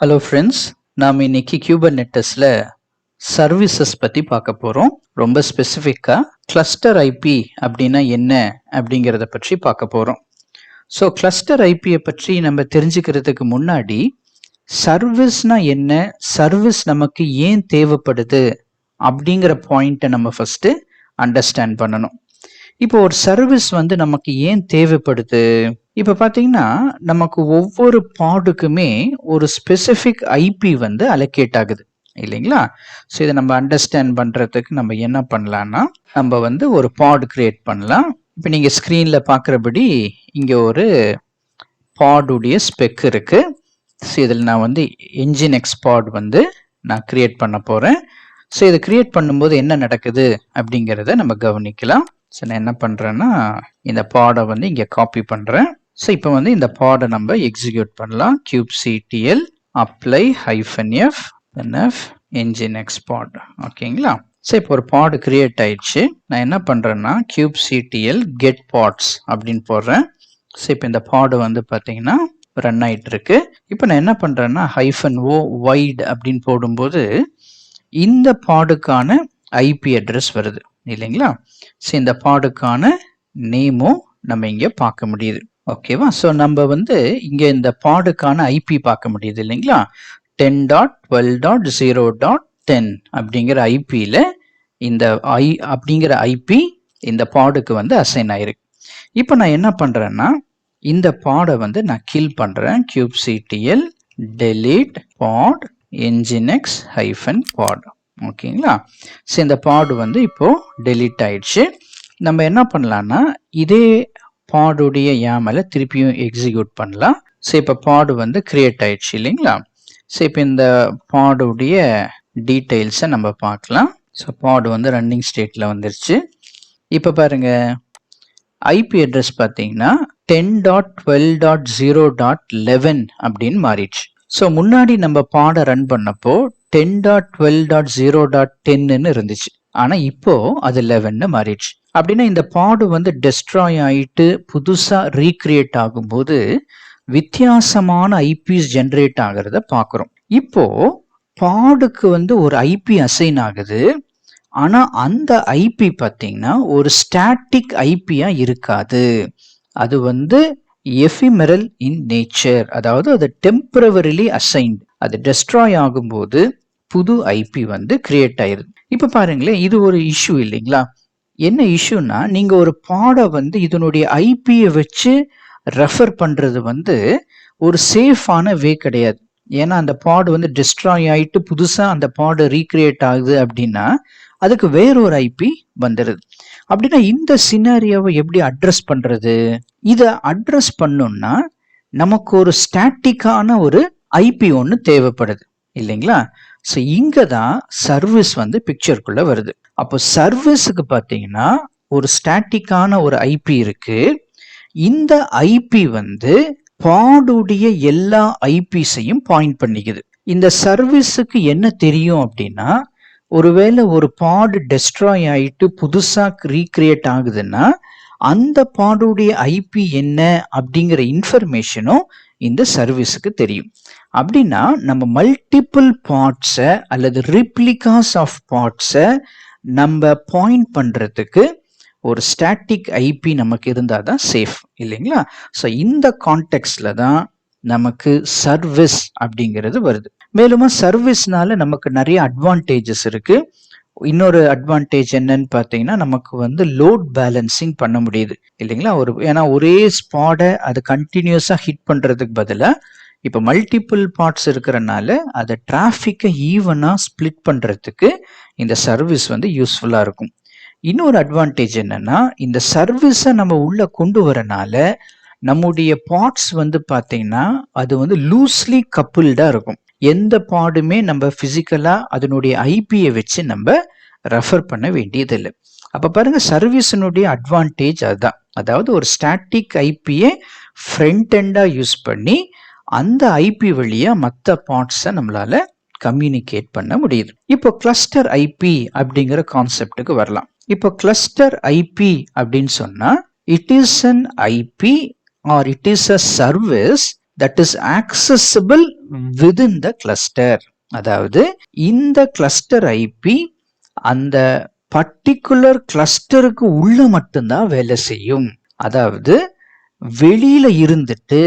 Hello friends, நாம் இன்னைக்கு குபர்நெட்டிஸில் services பற்றி பார்க்க போகிறோம். ரொம்ப ஸ்பெசிஃபிக்காக கிளஸ்டர் ஐபி அப்படின்னா என்ன அப்படிங்கிறத பற்றி பார்க்க போகிறோம். ஸோ கிளஸ்டர் ஐபியை பற்றி நம்ம தெரிஞ்சுக்கிறதுக்கு முன்னாடி சர்வீஸ்னா என்ன, சர்வீஸ் நமக்கு ஏன் தேவைப்படுது அப்படிங்கிற பாயிண்ட்டை நம்ம ஃபஸ்ட்டு அண்டர்ஸ்டாண்ட் பண்ணணும். இப்போ ஒரு சர்வீஸ் நமக்கு ஏன் தேவைப்படுது? இப்போ பார்த்தீங்கன்னா நமக்கு ஒவ்வொரு பாடுக்குமே ஒரு ஸ்பெசிஃபிக் ஐபி அலோகேட் ஆகுது இல்லைங்களா? ஸோ இதை நம்ம அண்டர்ஸ்டாண்ட் பண்ணுறதுக்கு நம்ம என்ன பண்ணலான்னா, நம்ம ஒரு பாட் கிரியேட் பண்ணலாம். இப்போ நீங்கள் ஸ்க்ரீனில் பார்க்குறபடி இங்கே ஒரு பாடுடைய ஸ்பெக் இருக்குது. ஸோ இதில் நான் என்ஜின்எக்ஸ் பாட் நான் கிரியேட் பண்ண போகிறேன். ஸோ இதை கிரியேட் பண்ணும்போது என்ன நடக்குது அப்படிங்கிறத நம்ம கவனிக்கலாம். ஸோ நான் என்ன பண்ணுறேன்னா, இந்த பாடை இங்கே காப்பி பண்ணுறேன். ஸோ இப்போ இந்த பாடை நம்ம எக்ஸிக்யூட் பண்ணலாம். kubectl apply -f nf nginx pod. ஓகேங்களா? ஸோ இப்போ ஒரு பாடு கிரியேட் ஆயிடுச்சு. நான் என்ன பண்ணுறேன்னா kubectl get pods அப்படின்னு போடுறேன். ஸோ இப்போ இந்த பாடு பார்த்தீங்கன்னா ரன் ஆகிட்டு இருக்கு. இப்போ நான் என்ன பண்ணுறேன்னா -o wide அப்படின்னு போடும்போது இந்த பாடுக்கான ஐபி அட்ரஸ் வருது இல்லைங்களா? ஸோ இந்த பாடுக்கான நேமும் நம்ம இங்கே பார்க்க முடியுது. ஓகேவா? ஸோ நம்ம இங்கே இந்த பாடுக்கான ஐபி பார்க்க முடியுது இல்லைங்களா? 10.12.0.10 அப்படிங்கிற ஐபியில் இந்த அப்படிங்கிற ஐபி இந்த பாடுக்கு அசைன் ஆயிருக்கு. இப்போ நான் என்ன பண்ணுறேன்னா இந்த பாடை நான் கில் பண்ணுறேன். kubectl delete pod nginx -pod. ஓகேங்களா? ஸோ இந்த பாடு இப்போ டெலீட் ஆயிடுச்சு. நம்ம என்ன பண்ணலான்னா இதே பாடுடைய யாமலை திருப்பியும் எக்ஸிக்யூட் பண்ணலாம். ஸோ இப்போ பாடு கிரியேட் ஆயிடுச்சு இல்லைங்களா? ஸோ இப்போ இந்த பாடுடைய டீட்டெயில்ஸை நம்ம பார்க்கலாம். ஸோ பாடு ரன்னிங் ஸ்டேட்டில் வந்துருச்சு. இப்போ பாருங்க ஐபி அட்ரஸ் பார்த்தீங்கன்னா 10.12.0.11 அப்படின்னு மாறிடுச்சு. ஸோ முன்னாடி நம்ம பாடை ரன் பண்ணப்போ 10.12.0.10 இருந்துச்சு. ஆனால் இப்போ அது 11 மாறிடுச்சு. அப்படின்னா இந்த பாடு டெஸ்ட்ராய் ஆகிட்டு புதுசாக ரீக்ரியேட் ஆகும்போது வித்தியாசமான ஐபிஸ் ஜென்ரேட் ஆகிறத பார்க்குறோம். இப்போ பாடுக்கு ஒரு ஐபி அசைன் ஆகுது. ஆனால் அந்த ஐபி பார்த்தீங்கன்னா ஒரு ஸ்டாட்டிக் ஐபியா இருக்காது. அது எஃபிமெரல் இன் நேச்சர், அதாவது அது டெம்பரவரிலி அசைன்டு. அது டெஸ்ட்ராய் ஆகும்போது புது ஐபி கிரியேட் ஆயிருது. இப்போ பாருங்களேன், இது ஒரு இஷ்யூ இல்லைங்களா? என்ன இஷ்யூனா, நீங்க ஒரு பாடை இதனுடைய ஐபியை வச்சு ரெஃபர் பண்றது ஒரு சேஃபான வே கிடையாது. ஏன்னா அந்த பாடு டெஸ்ட்ராய் ஆயிட்டு புதுசா அந்த பாடு ரீக்ரியேட் ஆகுது அப்படின்னா அதுக்கு வேறொரு ஐபி வந்துடுது. அப்படின்னா இந்த சினாரியோவை எப்படி அட்ரஸ் பண்றது? இதை அட்ரஸ் பண்ணோம்னா நமக்கு ஒரு ஸ்டாட்டிக்கான ஒரு ஐபி ஒன்று தேவைப்படுது இல்லைங்களா? ஸோ இங்கே தான் சர்வீஸ் பிக்சருக்குள்ள வருது. அப்போ சர்வீஸுக்கு பார்த்தீங்கன்னா ஒரு ஸ்டாட்டிக்கான ஒரு ஐபி இருக்கு. இந்த ஐபி பாடுடைய எல்லா ஐபிஸையும் பாயிண்ட் பண்ணிக்குது. இந்த சர்வீஸுக்கு என்ன தெரியும் அப்படின்னா, ஒருவேளை ஒரு பாடு டெஸ்ட்ராய் ஆயிட்டு புதுசா ரீக்ரியேட் ஆகுதுன்னா அந்த பாடுடைய ஐபி என்ன அப்படிங்கிற இன்ஃபர்மேஷனும் இந்த சர்வீஸுக்கு தெரியும். அப்படின்னா நம்ம மல்டிபிள் பார்ட்ஸை அல்லது ரிப்ளிகாஸ் ஆஃப் பார்ட்ஸை நம்ம பாயிண்ட் பண்றதுக்கு ஒரு ஸ்டாட்டிக் ஐபி நமக்கு இருந்தால் தான் சேஃப் இல்லைங்களா? ஸோ இந்த கான்டெக்ட்ல தான் நமக்கு சர்வீஸ் அப்படிங்கிறது வருது. மேலும் சர்வீஸ்னால நமக்கு நிறைய அட்வான்டேஜஸ் இருக்கு. இன்னொரு அட்வான்டேஜ் என்னன்னு பார்த்தீங்கன்னா, நமக்கு லோட் பேலன்சிங் பண்ண முடியுது இல்லைங்களா? ஏன்னா ஒரே ஸ்பாடை அது கண்டினியூஸாக ஹிட் பண்ணுறதுக்கு பதிலாக இப்போ மல்டிபிள் பார்ட்ஸ் இருக்கிறனால அதை டிராஃபிக்கை ஈவனாக ஸ்பிளிட் பண்ணுறதுக்கு இந்த சர்வீஸ் யூஸ்ஃபுல்லாக இருக்கும். இன்னொரு அட்வான்டேஜ் என்னன்னா, இந்த சர்வீஸை நம்ம உள்ள கொண்டு வரனால நம்முடைய பார்ட்ஸ் பார்த்தீங்கன்னா அது லூஸ்லி கப்புல்டாக இருக்கும். எந்த பாடுமே நம்ம பிசிக்கலா அதனுடைய ஐபியை வச்சு நம்ம ரெஃபர் பண்ண வேண்டியதில்லை. அப்ப பாருங்க, சர்வீஸினுடைய அட்வான்டேஜ் அதுதான். அதாவது ஒரு ஸ்டாட்டிக் ஐபியை ஃப்ரண்ட் எண்டா யூஸ் பண்ணி அந்த ஐபி வழியா மற்ற பார்ட்ஸை நம்மளால கம்யூனிகேட் பண்ண முடியுது. இப்போ கிளஸ்டர் ஐபி அப்படிங்கிற கான்செப்டுக்கு வரலாம். இப்போ கிளஸ்டர் ஐபி அப்படின்னு சொன்னா it is an IP or it is a service that is accessible within the cluster. அதாவது இந்த cluster IP அந்த பர்டிகுலர் கிளஸ்டருக்கு உள்ள மட்டும்தான் வேலை செய்யும். அதாவது வெளியில இருந்துட்டு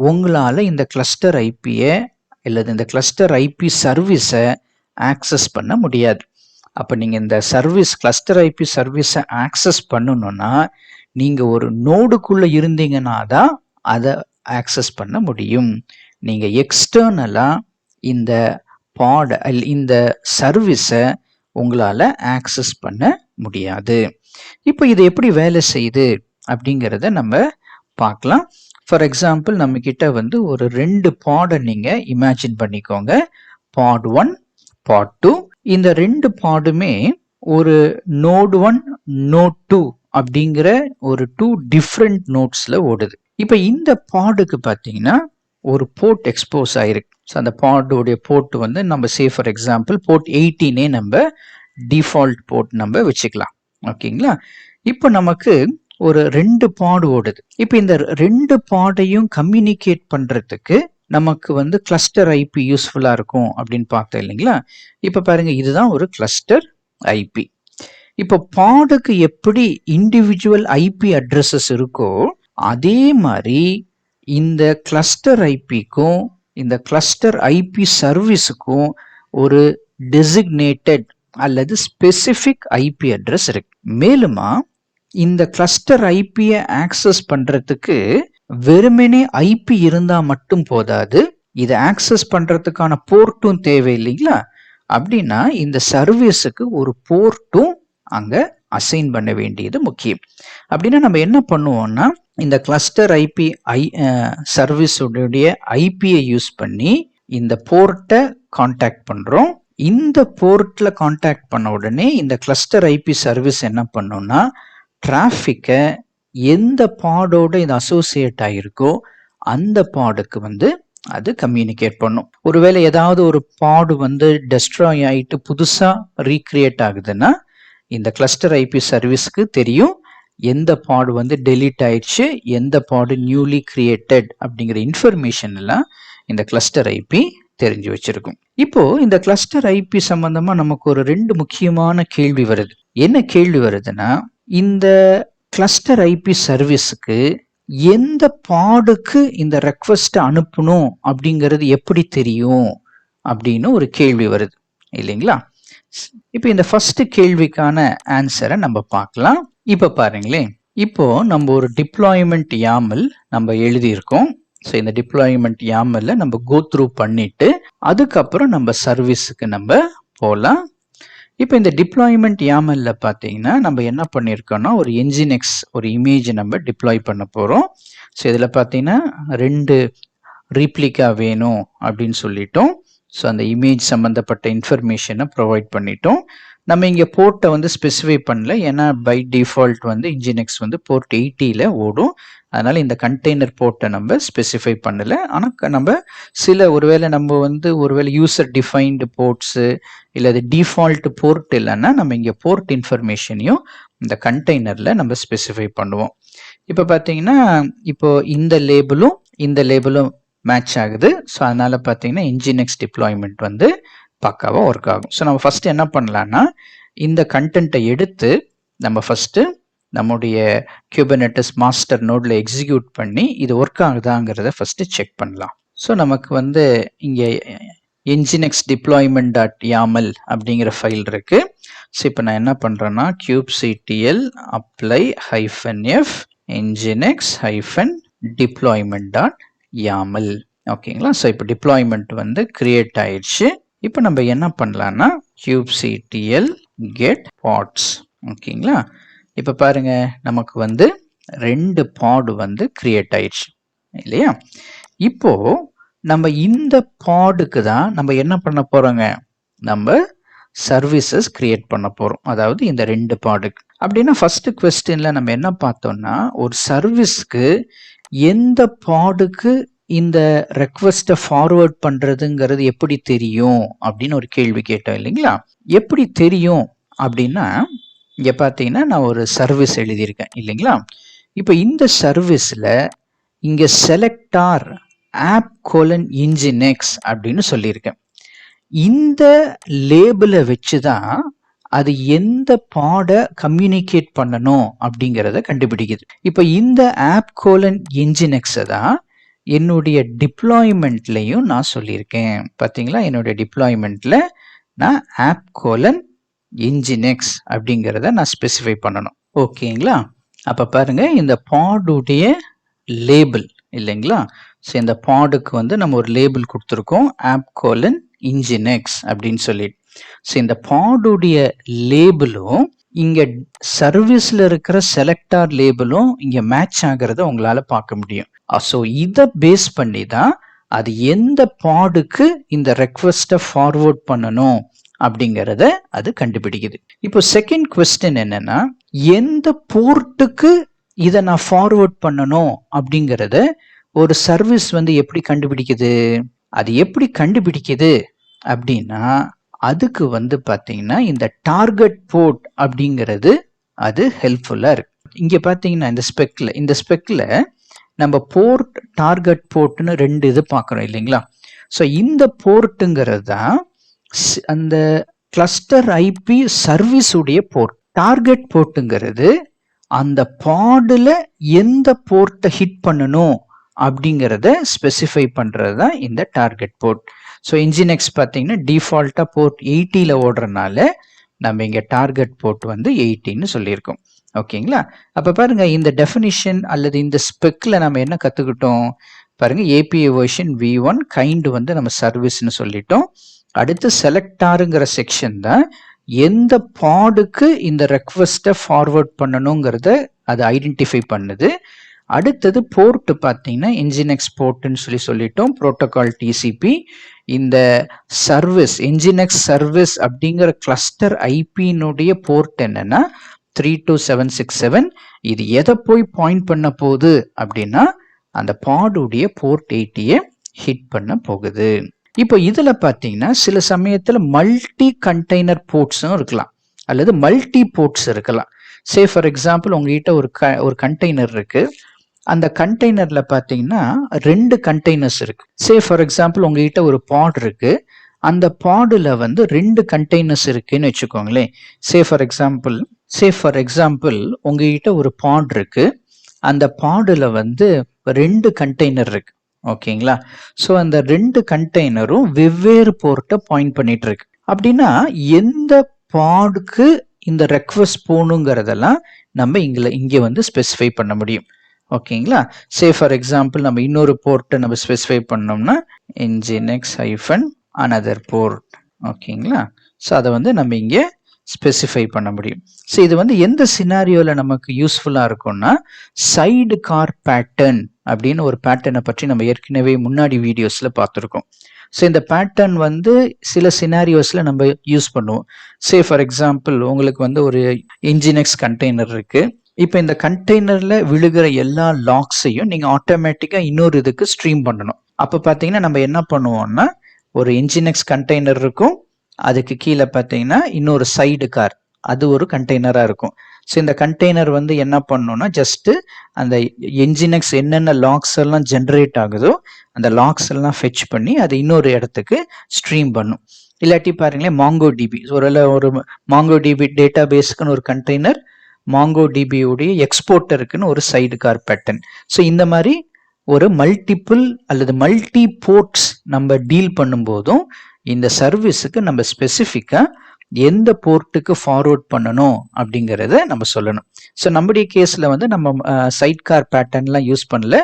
உங்களால இந்த கிளஸ்டர் ஐபியை அல்லது இந்த கிளஸ்டர் ஐபி சர்வீஸை ஆக்சஸ் பண்ண முடியாது. அப்போ நீங்கள் இந்த சர்வீஸ் கிளஸ்டர் ஐபி சர்வீஸை ஆக்சஸ் பண்ணணும்னா நீங்கள் ஒரு நோடுக்குள்ளே இருந்தீங்கன்னா தான் அதை ஆக்சஸ் பண்ண முடியும். நீங்கள் எக்ஸ்டர்னலாக இந்த இந்த சர்வீஸை உங்களால் ஆக்சஸ் பண்ண முடியாது. இப்போ இது எப்படி வேலை செய்யுது அப்படிங்கிறத நம்ம பார்க்கலாம். ஃபார் எக்ஸாம்பிள் நம்ம கிட்ட வந்து ஒரு 2 பாடை நீங்கள் இமேஜின் பண்ணிக்கோங்க. பாட் 1, பாட் 2. இந்த 2 பாடுமே ஒரு நோட் 1, நோட் 2 அப்படிங்கிற ஒரு 2 டிஃப்ரெண்ட் நோட்ஸில் ஓடுது. இப்போ இந்த பாடுக்கு பார்த்தீங்கன்னா ஒரு போர்ட் எக்ஸ்போஸ் ஆயிருக்கு. ஸோ அந்த பாடோடைய போர்ட் வந்து நம்ம ஃபார் எக்ஸாம்பிள் போர்ட் 18 நம்ம டிஃபால்ட் போர்ட் நம்ம வச்சுக்கலாம். ஓகேங்களா? இப்போ நமக்கு ஒரு 2 பாடு ஓடுது. இப்போ இந்த 2 பாடையும் கம்யூனிகேட் பண்றதுக்கு நமக்கு வந்து கிளஸ்டர் ஐபி யூஸ்ஃபுல்லா இருக்கும் அப்படின்னு பார்த்தோம் இல்லைங்களா? இப்போ பாருங்க, இதுதான் ஒரு கிளஸ்டர் ஐபி. இப்போ பாடுக்கு எப்படி இண்டிவிஜுவல் ஐபி அட்ரஸஸ் இருக்கோ அதே மாதிரி இந்த கிளஸ்டர் ஐபிக்கும் இந்த கிளஸ்டர் ஐபி சர்வீஸுக்கும் ஒரு டெசிக்னேட்டட் அல்லது ஸ்பெசிபிக் ஐபி அட்ரஸ் இருக்கு. மேலுமா இந்த கிளஸ்டர் ஐபியை ஆக்சஸ் பண்றதுக்கு வெறுமனே ஐபி இருந்தா மட்டும் போதாது, இதை ஆக்சஸ் பண்றதுக்கான போர்ட்டும் தேவை இல்லைங்களா? அப்படின்னா இந்த சர்வீஸுக்கு ஒரு போர்ட்டும் அங்க அசைன் பண்ண வேண்டியது முக்கியம். அப்படின்னா நம்ம என்ன பண்ணுவோம்னா இந்த கிளஸ்டர் ஐபி சர்வீஸுடைய ஐபியை யூஸ் பண்ணி இந்த போர்ட்டை கான்டாக்ட் பண்றோம். இந்த போர்ட்ல கான்டாக்ட் பண்ண உடனே இந்த கிளஸ்டர் ஐபி சர்வீஸ் என்ன பண்ணும்னா டிராஃபிக்கை எந்த பாடோட இது அசோசியேட் ஆகிருக்கோ அந்த பாடுக்கு வந்து அது கம்யூனிகேட் பண்ணும். ஒருவேளை ஏதாவது ஒரு பாடு வந்து டெஸ்ட்ராய் ஆகிட்டு புதுசாக ரீக்ரியேட் ஆகுதுன்னா இந்த கிளஸ்டர் ஐபி சர்வீஸ்க்கு தெரியும் எந்த பாடு வந்து டெலீட் ஆயிடுச்சு, எந்த பாடு நியூலி கிரியேட்டட் அப்படிங்கிற இன்ஃபர்மேஷன் எல்லாம் இந்த கிளஸ்டர் ஐபி தெரிஞ்சு வச்சிருக்கும். இப்போ இந்த கிளஸ்டர் ஐபி சம்பந்தமா நமக்கு ஒரு 2 முக்கியமான கேள்வி வருது. என்ன கேள்வி வருதுன்னா, இந்த கிளஸ்டர் ஐபி சர்வீஸுக்கு எந்த பாடுக்கு இந்த ரெக்வஸ்ட் அனுப்பணும் அப்படிங்கிறது எப்படி தெரியும் அப்படின்னு ஒரு கேள்வி வருது இல்லைங்களா? இப்போ இந்த ஃபர்ஸ்ட் கேள்விக்கான ஆன்சரை நம்ம பார்க்கலாம். இப்போ பாருங்களேன், இப்போ நம்ம ஒரு டிப்ளாய்மெண்ட் யாமல் நம்ம எழுதியிருக்கோம். ஸோ இந்த டிப்ளாய்மெண்ட் யாமல்ல நம்ம கோ த்ரூ பண்ணிட்டு அதுக்கப்புறம் நம்ம சர்வீஸுக்கு நம்ம போகலாம். இப்போ இந்த டிப்ளாய்மெண்ட் யாமல்ல பார்த்தீங்கன்னா நம்ம என்ன பண்ணியிருக்கோம்னா ஒரு என்ஜின்எக்ஸ் ஒரு இமேஜ் நம்ம டிப்ளாய் பண்ண போகிறோம். ஸோ இதில் பார்த்தீங்கன்னா 2 ரீப்ளிகா வேணும் அப்படின்னு சொல்லிட்டோம். ஸோ அந்த இமேஜ் சம்மந்தப்பட்ட இன்ஃபர்மேஷனை ப்ரொவைட் பண்ணிட்டோம். நம்ம இங்கே போர்ட்டை வந்து ஸ்பெசிஃபை பண்ணல, ஏன்னா பை டிஃபால்ட் வந்து இன்ஜின்எக்ஸ் வந்து போர்ட் 80ல் ஓடும். அதனால் இந்த கண்டெய்னர் போர்ட்டை நம்ம ஸ்பெசிஃபை பண்ணலை. ஆனால் நம்ம ஒருவேளை நம்ம வந்து ஒருவேளை யூசர் டிஃபைன்டு போர்ட்ஸு இல்லை அது டிஃபால்ட் போர்ட் இல்லைன்னா நம்ம இங்கே போர்ட் இன்ஃபர்மேஷனையும் இந்த கண்டெய்னரில் நம்ம ஸ்பெசிஃபை பண்ணுவோம். இப்போ பார்த்தீங்கன்னா இப்போ இந்த லேபிளும் மேட்ச் ஆகுது. ஸோ அதனால் பார்த்தீங்கன்னா இன்ஜின்எக்ஸ் டிப்ளாய்மெண்ட் வந்து பக்காவாக ஒர்க் ஆகும். ஸோ நம்ம ஃபஸ்ட்டு என்ன பண்ணலான்னா இந்த கண்டென்ட்டை எடுத்து நம்ம ஃபஸ்ட்டு நம்முடைய குபர்நெட்டிஸ் மாஸ்டர் நோடில் எக்ஸிக்யூட் பண்ணி இது ஒர்க் ஆகுதாங்கிறத ஃபஸ்ட்டு செக் பண்ணலாம். ஸோ நமக்கு வந்து இங்கே nginx deployment.yaml அப்படிங்கிற ஃபைல் இருக்குது. ஸோ இப்போ நான் என்ன பண்ணுறேன்னா kubectl apply -f nginx -deployment.yaml ஓகேங்களா? ஸோ இப்போ டிப்ளாய்மெண்ட் வந்து கிரியேட் ஆயிடுச்சு. இப்போ நம்ம என்ன பண்ணலான்னா kubectl get pods ஓகேங்களா? இப்போ பாருங்க நமக்கு வந்து 2 பாடு வந்து கிரியேட் ஆயிடுச்சு இல்லையா? இப்போ நம்ம இந்த பாடுக்கு தான் நம்ம என்ன பண்ண போறோங்க, நம்ம சர்வீசஸ் கிரியேட் பண்ண போறோம். அதாவது இந்த 2 பாடுக்கு. அப்படின்னா ஃபர்ஸ்ட் குவெஸ்டின்ல நம்ம என்ன பார்த்தோம்னா ஒரு சர்வீஸ்க்கு எந்த பாடுக்கு இந்த ரெக்வெஸ்ட்டை ஃபார்வர்ட் பண்றதுங்கிறது எப்படி தெரியும் அப்படின்னு ஒரு கேள்வி கேட்டோம் இல்லைங்களா? எப்படி தெரியும் அப்படின்னா இங்க பார்த்தீங்கன்னா நான் ஒரு சர்வீஸ் எழுதியிருக்கேன் இல்லைங்களா? இப்போ இந்த சர்வீஸ்ல இங்க செலக்டார் app:nginx அப்படின்னு சொல்லியிருக்கேன். இந்த லேபிளை வச்சுதான் அது எந்த பாட கம்யூனிகேட் பண்ணணும் அப்படிங்கிறத கண்டுபிடிக்குது. இப்போ இந்த app:nginx தான் என்னுடைய டிப்ளாய்மெண்ட்லையும் நான் சொல்லியிருக்கேன். பார்த்தீங்களா, என்னுடைய டிப்ளாய்மெண்ட்ல நான் app:nginx அப்படிங்கிறத நான் ஸ்பெசிஃபை பண்ணணும். ஓகேங்களா? அப்ப பாருங்க, இந்த பாடுடைய லேபிள் இல்லைங்களா? ஸோ இந்த பாடுக்கு வந்து நம்ம ஒரு லேபிள் கொடுத்துருக்கோம், app:nginx அப்படின்னு சொல்லி. ஸோ இந்த பாடுடைய லேபிளும் இங்க சர்வீஸ்ல இருக்கிற செலக்டார் லேபிளும் இங்க மேட்ச் ஆகிறத உங்களால பார்க்க முடியும். ஸோ இதை பேஸ் பண்ணி தான் அது எந்த பாடுக்கு இந்த ரெக்வெஸ்ட்டை ஃபார்வர்ட் பண்ணணும் அப்படிங்கிறத அது கண்டுபிடிக்குது. இப்போ செகண்ட் கொஸ்டின் என்னன்னா, எந்த போர்ட்டுக்கு இதை நான் ஃபார்வர்ட் பண்ணணும் அப்படிங்கிறத ஒரு சர்வீஸ் வந்து எப்படி கண்டுபிடிக்குது? அது எப்படி கண்டுபிடிக்குது அப்படின்னா, அதுக்கு வந்து பார்த்தீங்கன்னா இந்த டார்கெட் போர்ட் அப்படிங்கிறது அது ஹெல்ப்ஃபுல்லாக இருக்கு. இங்கே பார்த்தீங்கன்னா இந்த ஸ்பெக்கில் நம்ம போர்ட் டார்கெட் போர்ட்னு ரெண்டு இது பார்க்குறோம் இல்லைங்களா? ஸோ இந்த போர்ட்டுங்கிறது தான் அந்த கிளஸ்டர் ஐபி சர்வீஸ் உடைய போர்ட். டார்கெட் போர்ட்டுங்கிறது அந்த பாடில் எந்த போர்ட்டை ஹிட் பண்ணணும் அப்படிங்கிறத ஸ்பெசிஃபை பண்ணுறது தான் இந்த டார்கெட் போர்ட். ஸோ nginx பார்த்தீங்கன்னா டிஃபால்ட்டாக போர்ட் 80ல் ஓடுறதுனால நம்ம இங்கே டார்கெட் போர்ட் வந்து 80ன்னு சொல்லியிருக்கோம். ஓகேங்களா? அப்போ பாருங்க, இந்த டெஃபினிஷன் அல்லது இந்த ஸ்பெக்கில் நம்ம என்ன கற்றுக்கிட்டோம் பாருங்க. ஏபிஐ வெர்ஷன் v1 கைண்ட் வந்து நம்ம சர்வீஸ்ன்னு சொல்லிட்டோம். அடுத்து செலக்டாருங்கிற செக்ஷன் தான் எந்த பாடுக்கு இந்த ரெக்வெஸ்ட்டை ஃபார்வர்ட் பண்ணணுங்கிறத அது ஐடென்டிஃபை பண்ணுது. அடுத்தது போர்ட் பார்த்தீங்கன்னா nginx போர்ட்னு சொல்லிட்டோம். Protocol TCP. இந்த சர்வீஸ் nginx சர்வீஸ் அப்படிங்கிற கிளஸ்டர் ஐபியினுடைய போர்ட் என்னன்னா 32767. இது எதை போய் பாயிண்ட் பண்ண போகுது அப்படின்னா அந்த பாடுடைய போர்ட் 80யை ஹிட் பண்ண போகுது. இப்போ இதுல பார்த்தீங்கன்னா சில சமயத்தில் மல்டி கண்டெய்னர் போர்ட்ஸும் இருக்கலாம் அல்லது மல்டி போர்ட்ஸ் இருக்கலாம். சே ஃபார் எக்ஸாம்பிள் உங்ககிட்ட ஒரு கண்டெய்னர் இருக்கு. அந்த கண்டெய்னர்ல பார்த்தீங்கன்னா 2 கண்டெய்னர்ஸ் இருக்கு. சே ஃபார் எக்ஸாம்பிள் உங்ககிட்ட ஒரு பாட் இருக்கு. அந்த பாடில் வந்து 2 கண்டெய்னர்ஸ் இருக்குன்னு வச்சுக்கோங்களேன். சே ஃபார் எக்ஸாம்பிள் உங்ககிட்ட ஒரு பாட் இருக்கு. அந்த பாடில் வந்து 2 கண்டெய்னர் இருக்கு. ஓகேங்களா? ஸோ அந்த 2 கண்டெய்னரும் வெவ்வேறு போர்ட்டை பாயிண்ட் பண்ணிட்டு இருக்கு. அப்படின்னா எந்த பாடுக்கு இந்த ரெக்வெஸ்ட் போகணுங்கிறதெல்லாம் நம்ம இங்கே வந்து ஸ்பெசிஃபை பண்ண முடியும். ஓகேங்களா? சே ஃபார் எக்ஸாம்பிள் நம்ம இன்னொரு போர்ட்டை நம்ம ஸ்பெசிஃபை பண்ணோம்னா nginx-another port. ஓகேங்களா? ஸோ அதை வந்து நம்ம இங்கே ஸ்பெசிஃபை பண்ண முடியும். ஸோ இது வந்து எந்த சினாரியோவில் நமக்கு யூஸ்ஃபுல்லாக இருக்கும்னா, சைடு கார் பேட்டர்ன் அப்படின்னு ஒரு பேட்டர்னை பற்றி நம்ம ஏற்கனவே முன்னாடி வீடியோஸில் பார்த்துருக்கோம். ஸோ இந்த பேட்டர்ன் வந்து சில சினாரியோஸில் நம்ம யூஸ் பண்ணுவோம். சே ஃபார் எக்ஸாம்பிள் உங்களுக்கு வந்து ஒரு nginx கண்டெய்னர் இருக்கு. இப்போ இந்த கண்டெய்னரில் விழுகிற எல்லா லாக்ஸையும் நீங்கள் ஆட்டோமேட்டிக்காக இன்னொரு இதுக்கு ஸ்ட்ரீம் பண்ணணும். அப்போ பார்த்தீங்கன்னா நம்ம என்ன பண்ணுவோம்னா, ஒரு nginx கண்டெய்னர் இருக்கும், அதுக்கு கீழே பார்த்தீங்கன்னா இன்னொரு சைடு கார், அது ஒரு கண்டெய்னராக இருக்கும். ஸோ இந்த கண்டெய்னர் வந்து என்ன பண்ணணும்னா, ஜஸ்ட்டு அந்த nginx என்னென்ன லாக்ஸ் எல்லாம் ஜென்ரேட் ஆகுதோ அந்த லாக்ஸ் எல்லாம் ஃபெச் பண்ணி அது இன்னொரு இடத்துக்கு ஸ்ட்ரீம் பண்ணும். இல்லாட்டி பாருங்களேன், MongoDB ஒரு MongoDB டேட்டா பேஸுக்குன்னு ஒரு கண்டெய்னர், MongoDB உடைய எக்ஸ்போர்ட்டருக்குன்னு ஒரு சைடு கார் பேட்டர்ன். ஸோ இந்த மாதிரி ஒரு மல்டிபிள் அல்லது மல்டி போர்ட்ஸ் நம்ம டீல் பண்ணும்போதும் இந்த சர்வீஸுக்கு நம்ம ஸ்பெசிஃபிக்காக எந்த போர்ட்டுக்கு ஃபார்வர்ட் பண்ணணும் அப்படிங்கிறத நம்ம சொல்லணும். ஸோ நம்முடைய கேஸில் வந்து நம்ம சைட் கார் பேட்டர்ன்லாம் யூஸ் பண்ணல.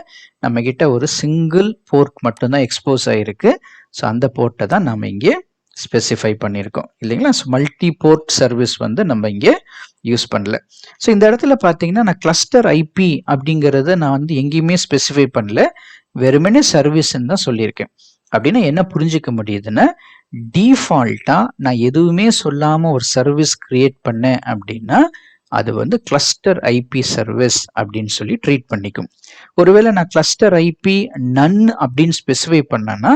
நம்ம கிட்ட ஒரு சிங்கிள் போர்ட் மட்டும்தான் எக்ஸ்போஸ் ஆகிருக்கு. ஸோ அந்த போர்ட்டை தான் நம்ம இங்கே ஸ்பெசிஃபை பண்ணியிருக்கோம் இல்லைங்களா? ஸோ மல்டி போர்ட் சர்வீஸ் வந்து நம்ம இங்கே யூஸ் பண்ணல. ஸோ இந்த இடத்துல பார்த்தீங்கன்னா நான் கிளஸ்டர் ஐபி அப்படிங்கிறத நான் வந்து எங்கேயுமே ஸ்பெசிஃபை பண்ணல, வெறுமனே சர்வீஸ்ன்னு தான் சொல்லியிருக்கேன். அப்படின்னா என்ன புரிஞ்சிக்க முடியுதுன்னா, டிஃபால்ட்டா நான் எதுவுமே சொல்லாம ஒரு சர்வீஸ் கிரியேட் பண்ணேன் அப்படின்னா அது வந்து கிளஸ்டர் ஐபி சர்வீஸ் அப்படின்னு சொல்லி ட்ரீட் பண்ணிக்கும். ஒருவேளை நான் கிளஸ்டர் ஐபி நன் அப்படின்னு ஸ்பெசிஃபை பண்ணேன்னா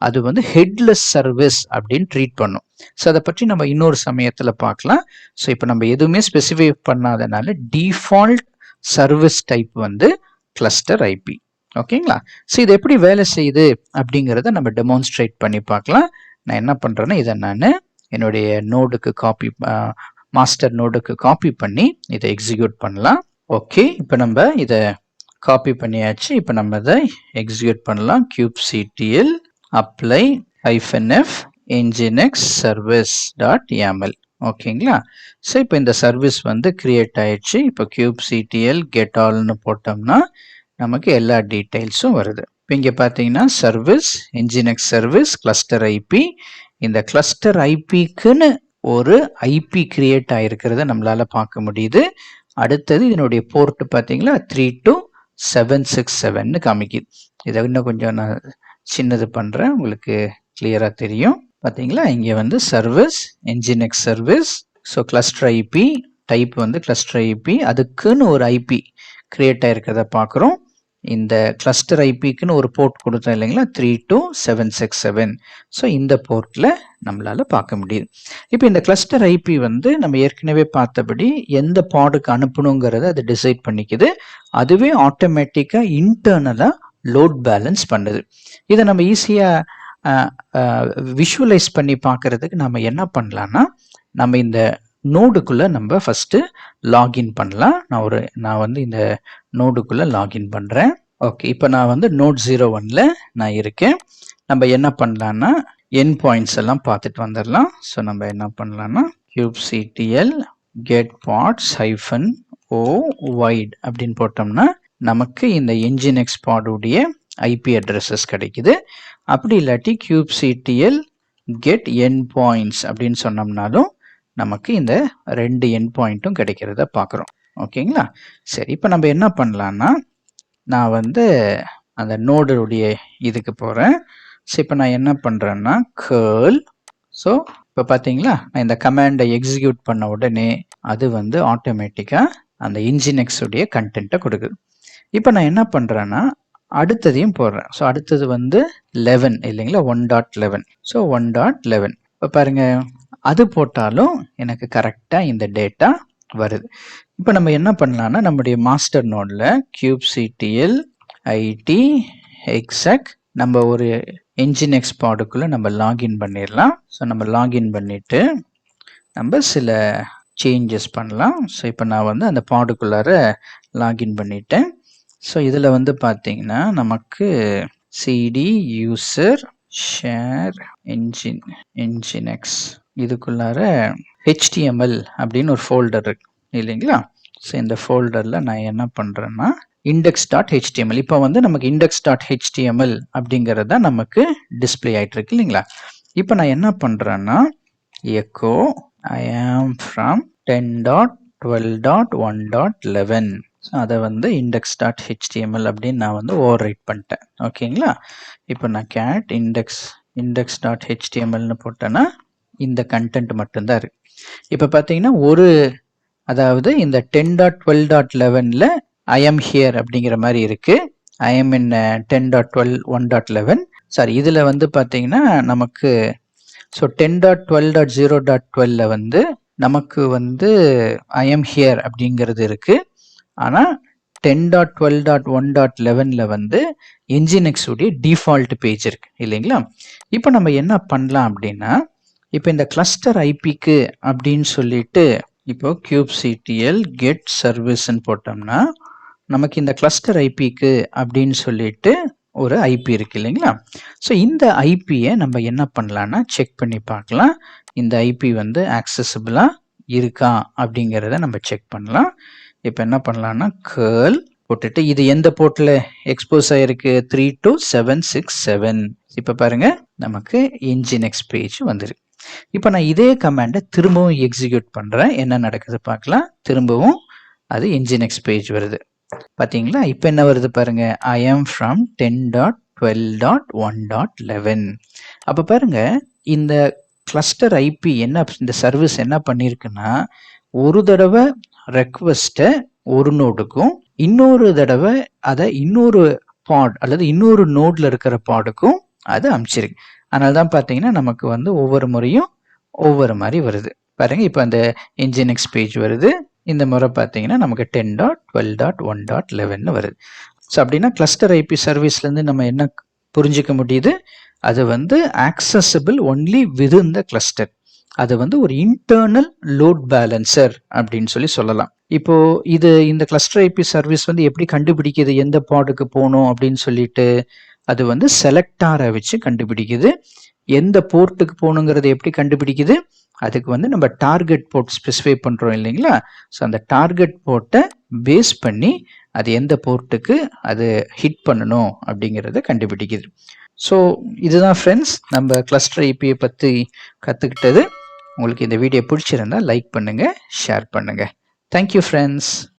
அது வந்து ஹெட்லெஸ் சர்வீஸ் அப்படின்னு ட்ரீட் பண்ணும். ஸோ அதை பற்றி நம்ம இன்னொரு சமயத்தில் பார்க்கலாம். ஸோ இப்போ நம்ம எதுவுமே ஸ்பெசிஃபை பண்ணாதனால டிஃபால்ட் சர்வீஸ் டைப் வந்து கிளஸ்டர் ஐபி. ஓகேங்களா? ஸோ இது எப்படி வேலை செய்யுது அப்படிங்கிறத நம்ம டெமான்ஸ்ட்ரேட் பண்ணி பார்க்கலாம். நான் என்ன பண்ணுறேன்னா இதை நான் என்னுடைய நோடுக்கு மாஸ்டர் நோடுக்கு காப்பி பண்ணி இதை எக்ஸிக்யூட் பண்ணலாம். ஓகே, இப்போ நம்ம இதை காப்பி பண்ணியாச்சு. இப்போ நம்ம இதை எக்ஸிக்யூட் பண்ணலாம். kubectl apply -f nginx service.yaml. ஓகேங்களா? ஸோ இப்போ இந்த சர்வீஸ் வந்து கிரியேட் ஆயிடுச்சு. இப்போ kubectl get allனு போட்டோம்னா நமக்கு எல்லா டீட்டெயில்ஸும் வருது. இப்போ இங்கே பார்த்தீங்கன்னா service nginx service cluster IP. இந்த கிளஸ்டர் ஐபிக்குன்னு ஒரு ஐபி கிரியேட் ஆயிருக்கிறத நம்மளால பார்க்க முடியுது. அடுத்தது இதனுடைய போர்ட் பார்த்தீங்களா 32767ன்னு காமிக்குது. இதை இன்னும் கொஞ்சம் நான் சின்னது பண்ணுறேன், உங்களுக்கு கிளியராக தெரியும். பார்த்தீங்களா, இங்கே வந்து service nginx service. So cluster IP type வந்து கிளஸ்டர் ஐபி, அதுக்குன்னு ஒரு ஐபி கிரியேட் ஆயிருக்கிறத பார்க்குறோம். இந்த கிளஸ்டர் ஐபிக்குன்னு ஒரு போர்ட் கொடுத்தோம் இல்லைங்களா 32767. ஸோ இந்த போர்ட்டில் நம்மளால பார்க்க முடியுது. இப்போ இந்த கிளஸ்டர் ஐபி வந்து நம்ம ஏற்கனவே பார்த்தபடி எந்த பாடுக்கு அனுப்பணுங்கிறத அது டிசைட் பண்ணிக்குது. அதுவே ஆட்டோமேட்டிக்காக இன்டர்னலாக லோட் பேலன்ஸ் பண்ணுது. இதை நம்ம ஈஸியாக விஷுவலைஸ் பண்ணி பார்க்கறதுக்கு நம்ம என்ன பண்ணலான்னா, நம்ம இந்த நோடுக்குள்ளே நம்ம ஃபஸ்ட்டு லாகின் பண்ணலாம். நான் வந்து இந்த நோடுக்குள்ளே லாகின் பண்ணுறேன். ஓகே, இப்போ நான் வந்து நோட் 01ல் நான் இருக்கேன். நம்ம என்ன பண்ணலான்னா என் பாயிண்ட்ஸ் எல்லாம் பார்த்துட்டு வந்துடலாம். ஸோ நம்ம என்ன பண்ணலான்னா kubectl get pods -o wide அப்படின்னு போட்டோம்னா நமக்கு இந்த nginx பாடுடைய ஐபி அட்ரஸஸ் கிடைக்குது. அப்படி இல்லாட்டி kubectl get endpoints அப்படின்னு சொன்னோம்னாலும் நமக்கு இந்த 2 எண்ட் பாயிண்ட்டும் கிடைக்கிறத பார்க்குறோம். ஓகேங்களா? சரி, இப்போ நம்ம என்ன பண்ணலான்னா நான் வந்து அந்த நோடுடைய இதுக்கு போகிறேன். ஸோ இப்போ நான் என்ன பண்ணுறேன்னா curl. ஸோ இப்போ பார்த்தீங்களா, நான் இந்த கமாண்டை எக்ஸிக்யூட் பண்ண உடனே அது வந்து ஆட்டோமேட்டிக்காக அந்த nginx உடைய கண்டென்ட்டை கொடுக்குது. இப்போ நான் என்ன பண்ணுறேன்னா அடுத்ததையும் போடுறேன். ஸோ அடுத்தது வந்து 11 இல்லைங்களா, 1.11. ஸோ 1.11 இப்போ பாருங்க, அது போட்டாலும் எனக்கு கரெக்டாக இந்த டேட்டா வருது. இப்போ நம்ம என்ன பண்ணலான்னா நம்முடைய மாஸ்டர் நோடில் kubectl it exec நம்ம ஒரு nginx பாடுக்குள்ளே நம்ம லாகின் பண்ணிடலாம். ஸோ நம்ம லாகின் பண்ணிவிட்டு நம்ம சில சேஞ்சஸ் பண்ணலாம். ஸோ இப்போ நான் வந்து அந்த பாடுக்குள்ளார லாகின் பண்ணிட்டேன். ஸோ இதில் வந்து பார்த்தீங்கன்னா நமக்கு cd user share nginx இதுக்குள்ளார HTML அப்படின்னு ஒரு ஃபோல்டர் இருக்கு இல்லைங்களா. ஸோ இந்த ஃபோல்டரில் நான் என்ன பண்ணுறேன்னா index.html. இப்போ வந்து நமக்கு index.html அப்படிங்கிறது தான் நமக்கு டிஸ்பிளே ஆகிட்டு இருக்கு இல்லைங்களா. இப்போ நான் என்ன பண்ணுறேன்னா echo I am from 10.12.1.11. So அதை வந்து index.html அப்படின்னு நான் வந்து ஓவர் ரைட் பண்ணிட்டேன். ஓகேங்களா. இப்போ நான் cat index.htmlனு போட்டேன்னா இந்த கண்டென்ட் மட்டும்தான் இருக்கு. இப்போ பார்த்தீங்கன்னா அதாவது இந்த 10.12.11ல் I am here அப்படிங்கிற மாதிரி இருக்கு. I am in 10.12.1.11. சாரி, இதில் வந்து பார்த்தீங்கன்னா நமக்கு ஸோ 10.12.0.12ல் வந்து நமக்கு வந்து I am here அப்படிங்கிறது இருக்கு. ஆனால் 10.12.1.11ல் வந்து nginx உடைய டிஃபால்ட் பேஜ் இருக்கு இல்லைங்களா. இப்போ நம்ம என்ன பண்ணலாம் அப்படின்னா இப்போ இந்த கிளஸ்டர் ஐபிக்கு அப்படின்னு சொல்லிட்டு இப்போ kubectl get serviceன்னு போட்டோம்னா நமக்கு இந்த கிளஸ்டர் ஐபிக்கு அப்படின்னு சொல்லிட்டு ஒரு ஐபி இருக்கு இல்லைங்களா. ஸோ இந்த ஐபியை நம்ம என்ன பண்ணலான்னா செக் பண்ணி பார்க்கலாம். இந்த ஐபி வந்து ஆக்சசிபிளாக இருக்கா அப்படிங்கிறத நம்ம செக் பண்ணலாம். இப்போ என்ன பண்ணலான்னா curl போட்டுட்டு இது எந்த போர்ட்டில் எக்ஸ்போஸ் ஆகிருக்கு 32767. இப்போ பாருங்க நமக்கு nginx பேஜ் வந்துருக்கு. இப்போ நான் இதே கமாண்டை திரும்பவும் எக்ஸிக்யூட் பண்ணுறேன். என்ன நடக்குது பார்க்கலாம். திரும்பவும் அது nginx பேஜ் வருது. பார்த்தீங்களா, இப்போ என்ன வருது பாருங்க, I am from 10.12.1.11. அப்போ பாருங்க, இந்த கிளஸ்டர் ஐபி இந்த சர்வீஸ் என்ன பண்ணியிருக்குன்னா ஒரு தடவை ரெக்வெஸ்ட்டை ஒரு நோடுக்கும் இன்னொரு தடவை அதை இன்னொரு பாட் அல்லது இன்னொரு நோட்ல இருக்கிற பாடுக்கும் அது அனுப்பிச்சிருக்கு. அதனால தான் பார்த்தீங்கன்னா நமக்கு வந்து ஒவ்வொரு முறையும் ஒவ்வொரு மாதிரி வருது பாருங்க. இப்போ அந்த nginx பேஜ் வருது. இந்த முறை பார்த்தீங்கன்னா நமக்கு 10.12.1.11 வருது. ஸோ அப்படின்னா கிளஸ்டர் ஐபி சர்வீஸ்லேருந்து நம்ம என்ன புரிஞ்சிக்க முடியுது, அது வந்து ஆக்சசபிள் ஒன்லி விதின் த கிளஸ்டர். அது வந்து ஒரு இன்டர்னல் லோட் பேலன்சர் அப்படின்னு சொல்லலாம். இப்போ இந்த கிளஸ்டர் ஐபி சர்வீஸ் வந்து எப்படி கண்டுபிடிக்குது எந்த பாடுக்கு போகணும் அப்படின்னு சொல்லிட்டு, அது வந்து செலக்டாரை வச்சு கண்டுபிடிக்குது. எந்த போர்ட்டுக்கு போகணுங்கிறத எப்படி கண்டுபிடிக்குது, அதுக்கு வந்து நம்ம டார்கெட் போர்ட் ஸ்பெசிஃபை பண்ணுறோம் இல்லைங்களா. ஸோ அந்த டார்கெட் போர்ட்டை பேஸ் பண்ணி அது எந்த போர்ட்டுக்கு அது ஹிட் பண்ணணும் அப்படிங்கிறத கண்டுபிடிக்குது. ஸோ இதுதான் ஃப்ரெண்ட்ஸ் நம்ம கிளஸ்டர் ஐபியை பற்றி கற்றுக்கிட்டது. உங்களுக்கு இந்த வீடியோ பிடிச்சிருந்தா லைக் பண்ணுங்கள், ஷேர் பண்ணுங்கள். Thank you friends.